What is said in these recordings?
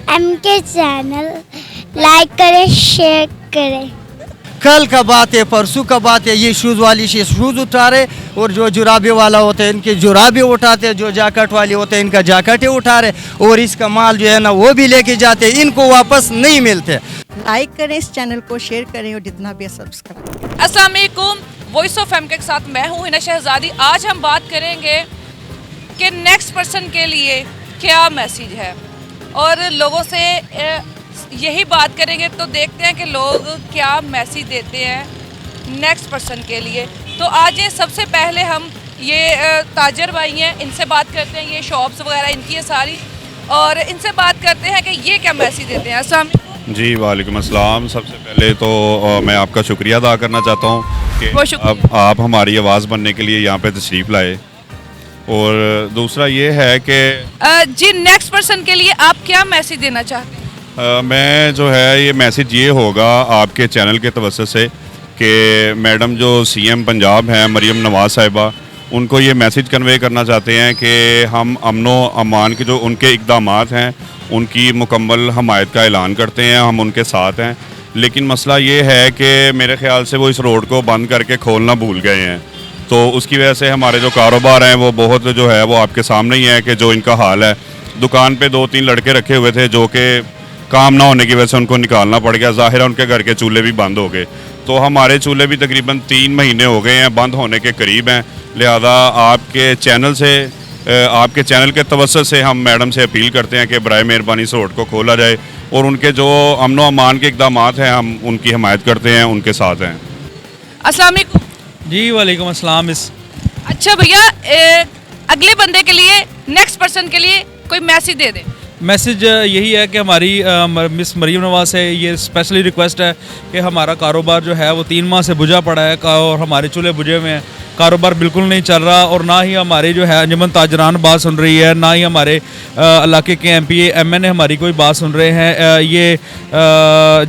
MK channel like करें, share करें। कल का बात है, परसों का बात है, ये शूज़ वाली शूज़ उठा रहे और जो जुराबे वाला होता है इनके जुराबे उठाते हैं, जो जैकेट वाले होते हैं इनका जैकेटें उठा रहे और इसका माल जो है ना वो भी लेके जाते हैं, इनको वापस नहीं मिलते। लाइक करें इस चैनल को, शेयर करें और जितना भी है सब्सक्राइब। अस्सलाम वालेकुम, वॉइस ऑफ एमके के साथ मैं हूँ हिना शहजादी। आज हम बात करेंगे कि नेक्स्ट पर्सन के लिए क्या मैसेज है और लोगों से यही बात करेंगे तो देखते हैं कि लोग क्या मैसेज देते हैं नेक्स्ट पर्सन के लिए। तो आज ये सबसे पहले हम ये ताजर भाई हैं, इनसे बात करते हैं। ये शॉप्स वगैरह इनकी है सारी, और इनसे बात करते हैं कि ये क्या मैसेज देते हैं। अस्सलाम वालेकुम। जी वालेकुम अस्सलाम। सबसे पहले तो मैं आपका शुक्रिया अदा करना चाहता हूँ कि आप हमारी आवाज़ बनने के लिए यहाँ पे तशरीफ़ लाए। और दूसरा ये है कि जी नेक्स्ट पर्सन के लिए आप क्या मैसेज देना चाहते हैं? मैं जो है ये मैसेज ये होगा आपके चैनल के तवज्जुह से कि मैडम जो CM पंजाब हैं मरीम नवाज़ साहिबा, उनको ये मैसेज कन्वे करना चाहते हैं कि हम अमनो अमान के जो उनके इक़दामात हैं उनकी मुकम्मल हमायत का ऐलान करते हैं, हम उनके साथ हैं। लेकिन मसला ये है कि मेरे ख़्याल से वो इस रोड को बंद करके खोलना भूल गए हैं, तो उसकी वजह से हमारे जो कारोबार हैं वो बहुत जो है वो आपके सामने ही है कि जो इनका हाल है। दुकान पे 2-3 लड़के रखे हुए थे जो कि काम ना होने की वजह से उनको निकालना पड़ गया। ज़ाहिर है उनके घर के चूल्हे भी बंद हो गए, तो हमारे चूल्हे भी तकरीबन 3 महीने हो गए हैं, बंद होने के करीब हैं। लिहाजा आपके चैनल के तवज्जुह से हम मैडम से अपील करते हैं कि बराए मेहरबानी इस रोड को खोला जाए और उनके जो अमनो अमान के इक़दामात हैं हम उनकी हमायत करते हैं, उनके साथ हैं। अस्सलाम वालेकुम। जी वालेकुम अस्सलाम। अच्छा भैया, अगले बंदे के लिए नेक्स्ट पर्सन के लिए कोई मैसेज दे दें। मैसेज यही है कि हमारी मिस मरीम नवाज़ से ये स्पेशली रिक्वेस्ट है कि हमारा कारोबार जो है वो 3 माह से बुझा पड़ा है और हमारे चूल्हे बुझे हुए हैं, कारोबार बिल्कुल नहीं चल रहा। और ना ही हमारे जो है अंजुमन ताजरान बात सुन रही है, ना ही हमारे इलाके के MPA MNA हमारी कोई बात सुन रहे हैं। ये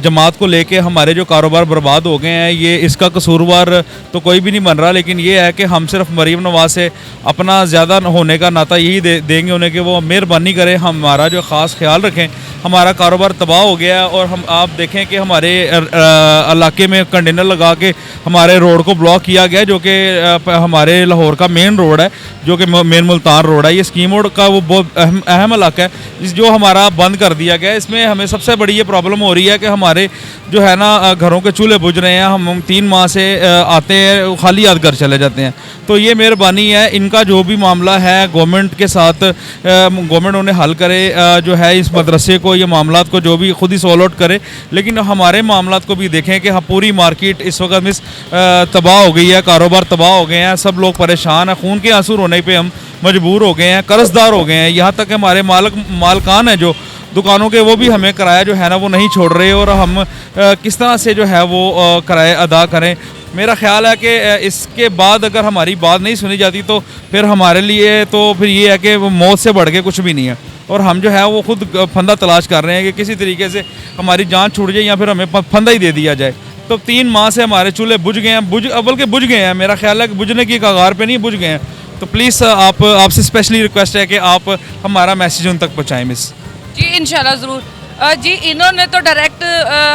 जमात को लेके हमारे जो कारोबार बर्बाद हो गए हैं, ये इसका कसूरवार तो कोई भी नहीं बन रहा। लेकिन ये है कि हम सिर्फ मरीम नवाज़ से अपना ज़्यादा होने का नाता यही देंगे उन्हें कि वो मेहरबानी करें, हमारा जो ख़ास ख्याल रखें। हमारा कारोबार तबाह हो गया है और हम आप देखें कि हमारे इलाके में कंटेनर लगा के हमारे रोड को ब्लॉक किया गया, जो कि हमारे लाहौर का मेन रोड है, जो कि मेन मुल्तान रोड है। ये स्कीम रोड का वो बहुत अहम इलाका है जो हमारा बंद कर दिया गया है। इसमें हमें सबसे बड़ी ये प्रॉब्लम हो रही है कि हमारे जो है ना घरों के चूल्हे बुझ रहे हैं। हम 3 माह से आते हैं, खाली याद कर चले जाते हैं। तो ये मेहरबानी है, इनका जो भी मामला है गवर्नमेंट के साथ, गवर्नमेंट उन्हें हल करे, जो है इस मदरसे को, ये मामलात को जो भी खुद ही सॉल्व आउट करे। लेकिन हमारे मामलात को भी देखें कि पूरी मार्केट इस वक्त में तबाह हो गई है, कारोबार तबाह हो गए हैं, सब लोग परेशान हैं, खून के आंसू रोने पे हम मजबूर हो गए हैं, कर्जदार हो गए हैं। यहाँ तक हमारे मालकान हैं जो दुकानों के, वो भी हमें किराया जो है ना वो नहीं छोड़ रहे, और हम किस तरह से जो है वो किराया अदा करें। मेरा ख्याल है कि इसके बाद अगर हमारी बात नहीं सुनी जाती तो फिर हमारे लिए तो फिर ये है कि मौत से बढ़ के कुछ भी नहीं है। और हम जो है वो खुद फंदा तलाश कर रहे हैं कि किसी तरीके से हमारी जान छूट जाए या फिर हमें फंदा ही दे दिया जाए। तो 3 माह से हमारे चूल्हे बुझ गए हैं, बल्कि बुझ गए हैं, मेरा ख्याल है कि बुझने की कगार पे नहीं, बुझ गए हैं। तो प्लीज़ आपसे स्पेशली रिक्वेस्ट है कि आप हमारा मैसेज उन तक पहुँचाएँ मिस। जी इंशाल्लाह ज़रूर। जी इन्होंने तो डायरेक्ट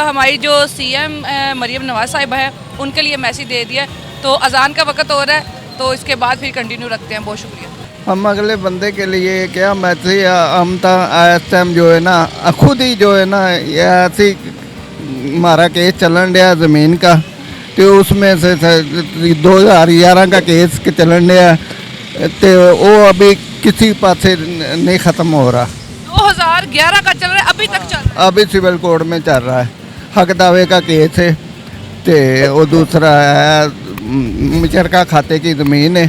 हमारी जो CM मरीम नवाज़ साहिबा है उनके लिए मैसेज दे दिया। तो अजान का वक्त हो रहा है, तो इसके बाद फिर कंटिन्यू रखते हैं। बहुत शुक्रिया। हम अगले बंदे के लिए क्या मैसेज, हम तो इस टाइम जो है ना खुद ही जो है ना ऐसी हमारा केस चलन रहा ज़मीन का, तो उसमें से 2011 का केस चलन रहा, तो वो अभी किसी पासे नहीं ख़त्म हो रहा। 2011 का चल रहा है, अभी तक चल रहा है? अभी सिविल कोर्ट में चल रहा है, हक दावे का केस है। तो वो दूसरा है मुशतरका खाते की ज़मीन है,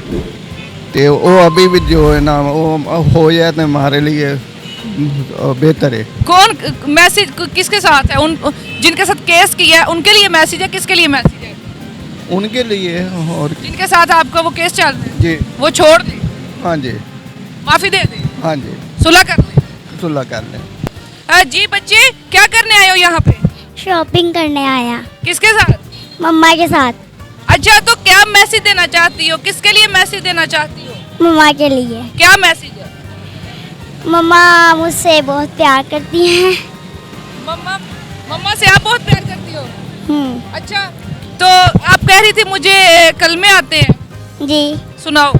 तो वो अभी भी जो है ना वो हो जाए तो हमारे लिए बेहतर है। कौन मैसेज किसके साथ है? उन जिनके साथ केस किया है उनके लिए मैसेज है, किसके लिए मैसेज है? उनके लिए। और जिनके साथ आपका वो केस चल रहा है जी, वो छोड़ दे, हाँ जी, माफ़ी दे दे, हाँ जी, सुलह कर ले, सुलह कर लें। जी बच्चे क्या करने आए हो यहाँ पे? शॉपिंग करने आया, किसके साथ? मम्मा के साथ। अच्छा, तो क्या मैसेज देना चाहती हो? किसके लिए मैसेज देना चाहती हो? मम्मा के लिए। क्या मैसेज है? मम्मा मुझसे बहुत प्यार करती हैं। मम्मा मम्मा से आप बहुत प्यार करती हो? अच्छा, तो आप कह रही थी मुझे कलमे आते हैं, जी। सुनाओ।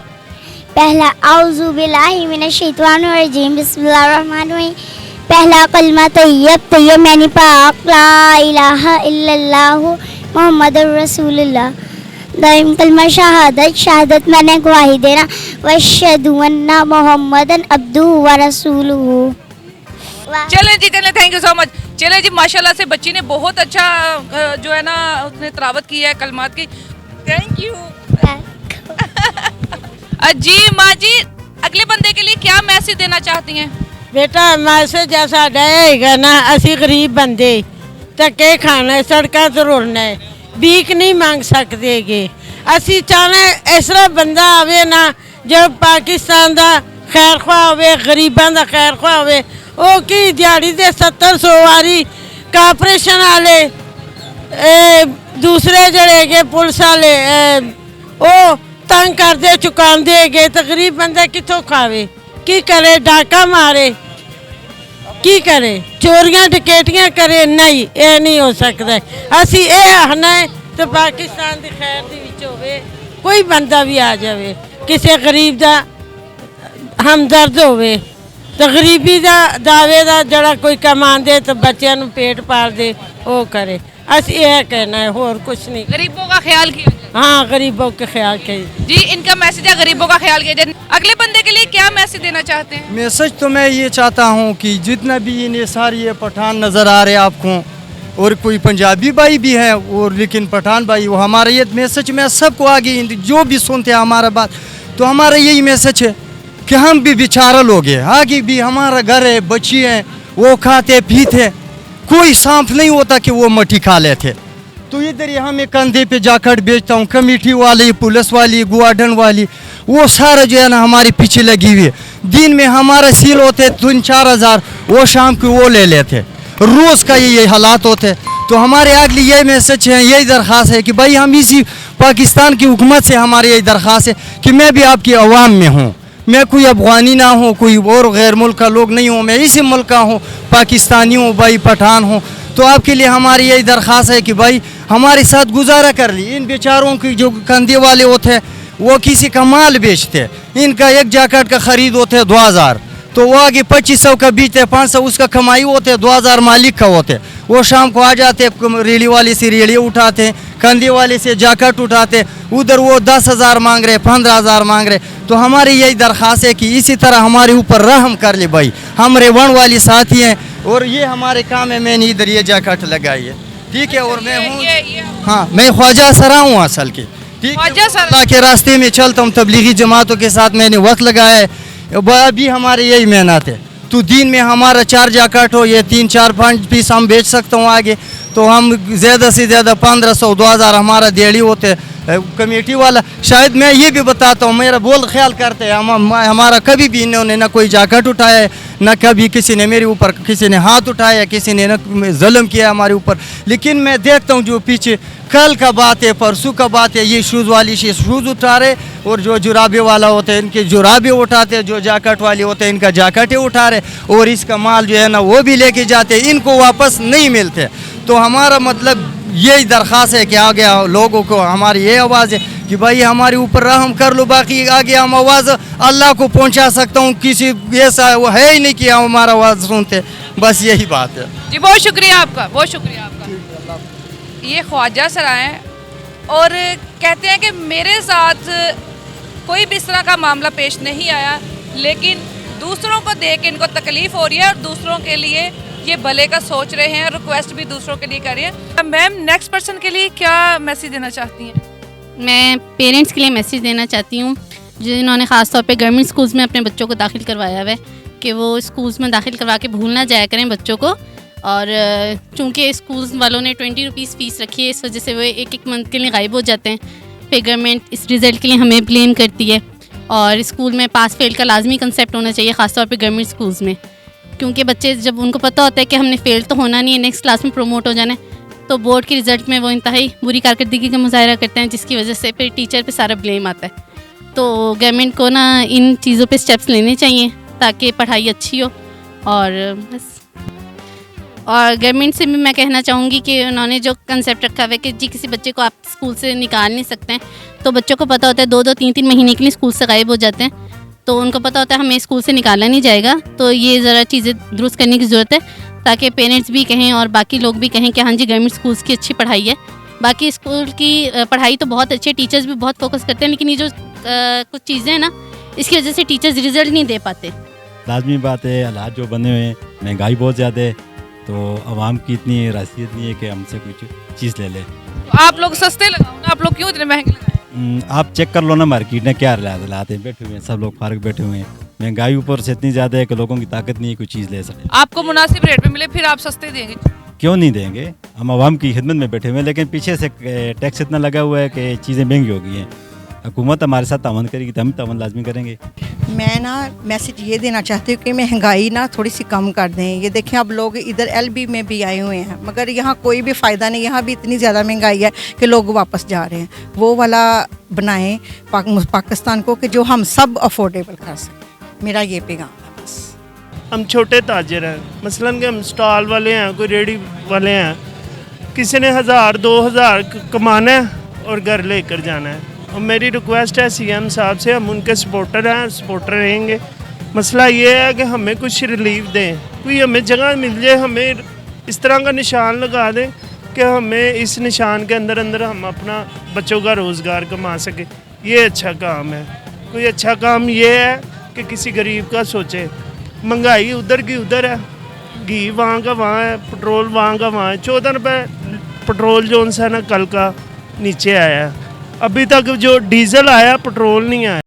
पहला औज़ु बिल्लाहि मिनश शैतानिर रजीम बिस्मिल्लाहिर रहमानिर रहीम। पहला कलमा तैयब मैंने पाक ला इलाहा इल्लल्लाह मुहम्मदुर रसूलुल्लाह। दाइम कलमा शहादत मैंने गवाही देना वअशहदु अन्ना मुहम्मदन अब्दुहु व रसूलुहु। चलें जी, चलें, थैंक यू सो मच। चलें जी, माशाल्लाह से बच्ची ने बहुत अच्छा जो है ना उसने तिलावत की है कलमात की। Thank you. जी माँ जी, अगले बंदे के लिए क्या मैसेज देना चाहती हैं? बेटा मैसेज साडा हैगा ना, असी गरीब बंदे धक्के खाना है, सड़कों ते रुलना है, भीख नहीं मांग सकते गे। असी चाहने इस तरह बंदा आवे ना जो पाकिस्तान दा खैर ख्वाह होवे, गरीबां दा खैर ख्वाह होवे। ओ की दिहाड़ी दे 70-100 वारी कारपोरेशन वाले दूसरे जड़े गए पुलिस वाले ओ तंग करते चुकाते गए, तो गरीब बंदा कितों खावे, की करे, डाका मारे, की करे, चोरियां डकैतियां करे? नहीं, ये नहीं हो सकता। असी ये आखना है तो पाकिस्तान की खैर दे विच होवे, कोई बंदा भी आ जाए, किसी गरीब का हमदर्द होवे, तो गरीबी का दावे का जड़ा कोई कमा दे तो बच्चों को पेट पाल दे, वो करे। असी यह कहना है, और कुछ नहीं। गरीबों का ख्याल किया जाए। हाँ, गरीबों के ख्याल किया जी, इनका मैसेज है गरीबों का ख्याल किया जाए। अगले बंदे के लिए क्या मैसेज देना चाहते हैं? मैसेज तो मैं ये चाहता हूँ कि जितना भी इन्हें सारे ये पठान नज़र आ रहे हैं आपको, और कोई पंजाबी भाई भी है, और लेकिन पठान भाई, वो हमारा ये मैसेज मैं सबको आगे जो भी सुनते हैं हमारा बात, तो हमारा यही मैसेज है कि हम भी बेचारा लोग हैं, आगे भी हमारा घर है, बच्ची हैं, वो खाते पीते, कोई सांप नहीं होता कि वो मट्टी खा लेते। तो इधर ही हमें कंधे पे जाकर बेचता हूँ, कमेटी वाली, पुलिस वाली, गुआर्डन वाली, वो सारा जो है ना हमारे पीछे लगी हुई है। दिन में हमारा सील होते 3-4 हज़ार, वो शाम को वो ले लेते, रोज़ का ये हालात होते। तो हमारे अगली यही मैसेज है, यही दरख्वास्त है कि भाई हम इसी पाकिस्तान की हुकूमत से हमारी यही दरख्वास्त है कि मैं भी आपकी अवाम में हूँ, मैं कोई अफगानी ना हूँ, कोई और गैर मुल्क का लोग नहीं हूँ, मैं इसी मुल्क का हूँ, पाकिस्तानी हूँ भाई, पठान हूँ। तो आपके लिए हमारी यही दरख्वास्त है कि भाई हमारे साथ गुजारा कर ली। इन बेचारों की जो कंधे वाले होते हैं वो किसी का माल बेचते, इनका एक जैकेट का ख़रीद होते है 2000, तो वो आगे 2500 का बेचते, 500 उसका कमाई होते, 2000 मालिक का होते। वो शाम को आ जाते, रेली वाले से रेली उठाते, कंधे वाले से जैकेट उठाते, उधर वो 10,000 मांग रहे, 15,000 मांग रहे। तो हमारी यही दरख्वास्त है कि इसी तरह हमारे ऊपर रहम कर ले भाई, हम रेवण वाले साथी हैं, और ये हमारे काम है, मैंने इधर ये जैकेट लगाई है, ठीक है। और मैं हूँ, हाँ, मैं ख्वाजा सरा हूँ असल के, ठीक है। अल्लाह के रास्ते में चलता हूँ, तबलीगी जमातों के साथ मैंने वक्त लगाया है, अभी हमारे यही मेहनत है। तो दिन में हमारा 4 जैकेट हो, ये 3-4-5 पीस हम बेच सकता हूँ आगे, तो हम ज़्यादा से ज़्यादा 1500-2000 हमारा देड़ी होते कमेटी वाला। शायद मैं ये भी बताता हूँ, मेरा बोल ख्याल करते हैं, हमारा कभी भी इन्होंने ना कोई जैकेट उठाया है, ना कभी किसी ने मेरे ऊपर किसी ने हाथ उठाया, किसी ने ना जुल्म किया हमारे ऊपर। लेकिन मैं देखता हूँ जो पीछे कल का बात है, परसों का बात है, ये शूज़ वाली से शूज़ उठा रहे, और जो जुराबे वाला होते हैं इनके जुराबे उठाते, जो जैकेट वाले होते हैं इनका जैकेटें उठा रहे, और इसका माल जो है ना वो भी लेके जाते, इनको वापस नहीं मिलते। तो हमारा मतलब यही दरख्वास्त है कि आगे लोगों को हमारी ये आवाज़ है कि भाई हमारे ऊपर रहम कर लो, बाकी आगे हम आवाज़ अल्लाह को पहुंचा सकता हूँ, किसी ऐसा वो है ही नहीं कि हम हमारा आवाज़ सुनते, बस यही बात है जी। बहुत शुक्रिया आपका, बहुत शुक्रिया आपका। ये ख्वाजा सरा हैं और कहते हैं कि मेरे साथ कोई भी इस तरह का मामला पेश नहीं आया, लेकिन दूसरों को देख के इनको तकलीफ़ हो रही है, और दूसरों के लिए ये भले का सोच रहे हैं, और रिक्वेस्ट भी दूसरों के लिए कर रही हैं। मैम, नेक्स्ट पर्सन के लिए क्या मैसेज देना चाहती हैं? मैं पेरेंट्स के लिए मैसेज देना चाहती हूँ जिन्होंने ख़ास तौर पे गवर्नमेंट स्कूल्स में अपने बच्चों को दाखिल करवाया हुआ है, कि वो स्कूल्स में दाखिल करवा के भूल ना जाया करें बच्चों को। और चूँकि स्कूल्स वालों ने 20 रुपीज़ फ़ीस रखी है, इस वजह से वो एक मंथ के लिए गायब हो जाते हैं, फिर गवर्नमेंट इस रिज़ल्ट के लिए हमें ब्लेम करती है। और स्कूल में पास फेल का लाजमी कंसेप्ट होना चाहिए, ख़ास तौर पे गवर्नमेंट स्कूल्स में, क्योंकि बच्चे जब उनको पता होता है कि हमने फ़ेल तो होना नहीं है, नेक्स्ट क्लास में प्रमोट हो जाना है, तो बोर्ड के रिज़ल्ट में वो इंतहाई बुरी कारकर्दगी का मुजाहरा करते हैं, जिसकी वजह से फिर टीचर पे सारा ब्लेम आता है। तो गवर्नमेंट को ना इन चीज़ों पे स्टेप्स लेने चाहिए ताकि पढ़ाई अच्छी हो। और बस, और गवर्नमेंट से भी मैं कहना चाहूँगी कि उन्होंने जो कंसेप्ट रखा हुआ है कि जी किसी बच्चे को आप स्कूल से निकाल नहीं सकते हैं, तो बच्चों को पता होता है 2-2 3-3 महीने के लिए स्कूल से गायब हो जाते हैं, तो उनको पता होता है हमें स्कूल से निकाला नहीं जाएगा। तो ये ज़रा चीज़ें दुरुस्त करने की ज़रूरत है ताकि पेरेंट्स भी कहें और बाकी लोग भी कहें कि हाँ जी गवर्नमेंट स्कूल्स की अच्छी पढ़ाई है। बाकी स्कूल की पढ़ाई तो बहुत अच्छी है, टीचर्स भी बहुत फोकस करते हैं, लेकिन ये जो कुछ चीज़ें हैं ना, इसकी वजह से टीचर्स रिजल्ट नहीं दे पाते। लाजमी बात है, हालात जो बने हुए हैं, महंगाई बहुत ज़्यादा है, तो आवाम की इतनी रासियत नहीं है कि हमसे कुछ चीज़ ले ले। तो आप लोग सस्ते लगाओ ना, आप लोग क्यों इतने महंगे लगाए? आप चेक कर लो ना मार्केट में क्या हालात हैं, बैठे हुए हैं सब लोग फारग बैठे हुए हैं, महंगाई ऊपर से इतनी ज़्यादा है कि लोगों की ताकत नहीं है कोई चीज़ ले सके। आपको मुनासिब रेट में मिले फिर आप सस्ते देंगे? क्यों नहीं देंगे, हम आवाम की खिदमत में बैठे हुए हैं, लेकिन पीछे से टैक्स इतना लगा हुआ है कि चीज़ें महंगी हो गई हैं। हुकूमत हमारे साथ तावन करेगी तो हम तावन लाजमी करेंगे। मैं ना मैसेज ये देना चाहती हूँ कि महंगाई ना थोड़ी सी कम कर दें। ये देखें अब लोग इधर LB में भी आए हुए हैं, मगर यहाँ कोई भी फ़ायदा नहीं, यहाँ भी इतनी ज़्यादा महंगाई है कि लोग वापस जा रहे हैं। वो वाला बनाएं पाकिस्तान को कि जो हम सब अफोर्डेबल कर सकें। मेरा ये पैगाम है बस। हम छोटे ताजर हैं, मसलन कि हम स्टॉल वाले हैं, कोई रेडी वाले हैं, किसी ने 1000-2000 कमाना है और घर लेकर जाना है। और मेरी रिक्वेस्ट है CM साहब से, हम उनके सपोर्टर हैं, सपोर्टर रहेंगे। मसला ये है कि हमें कुछ रिलीफ दें, कोई हमें जगह मिल जाए, हमें इस तरह का निशान लगा दें कि हमें इस निशान के अंदर अंदर हम अपना बच्चों का रोज़गार कमा सकें। ये अच्छा काम है। कोई अच्छा काम ये है कि किसी गरीब का सोचे। महंगाई उधर की उधर है, घी वहाँ का वहाँ है, पेट्रोल वहाँ का वहाँ है। 14 रुपये पेट्रोल जो सा ना कल का नीचे आया, अभी तक जो डीजल आया पेट्रोल नहीं आया।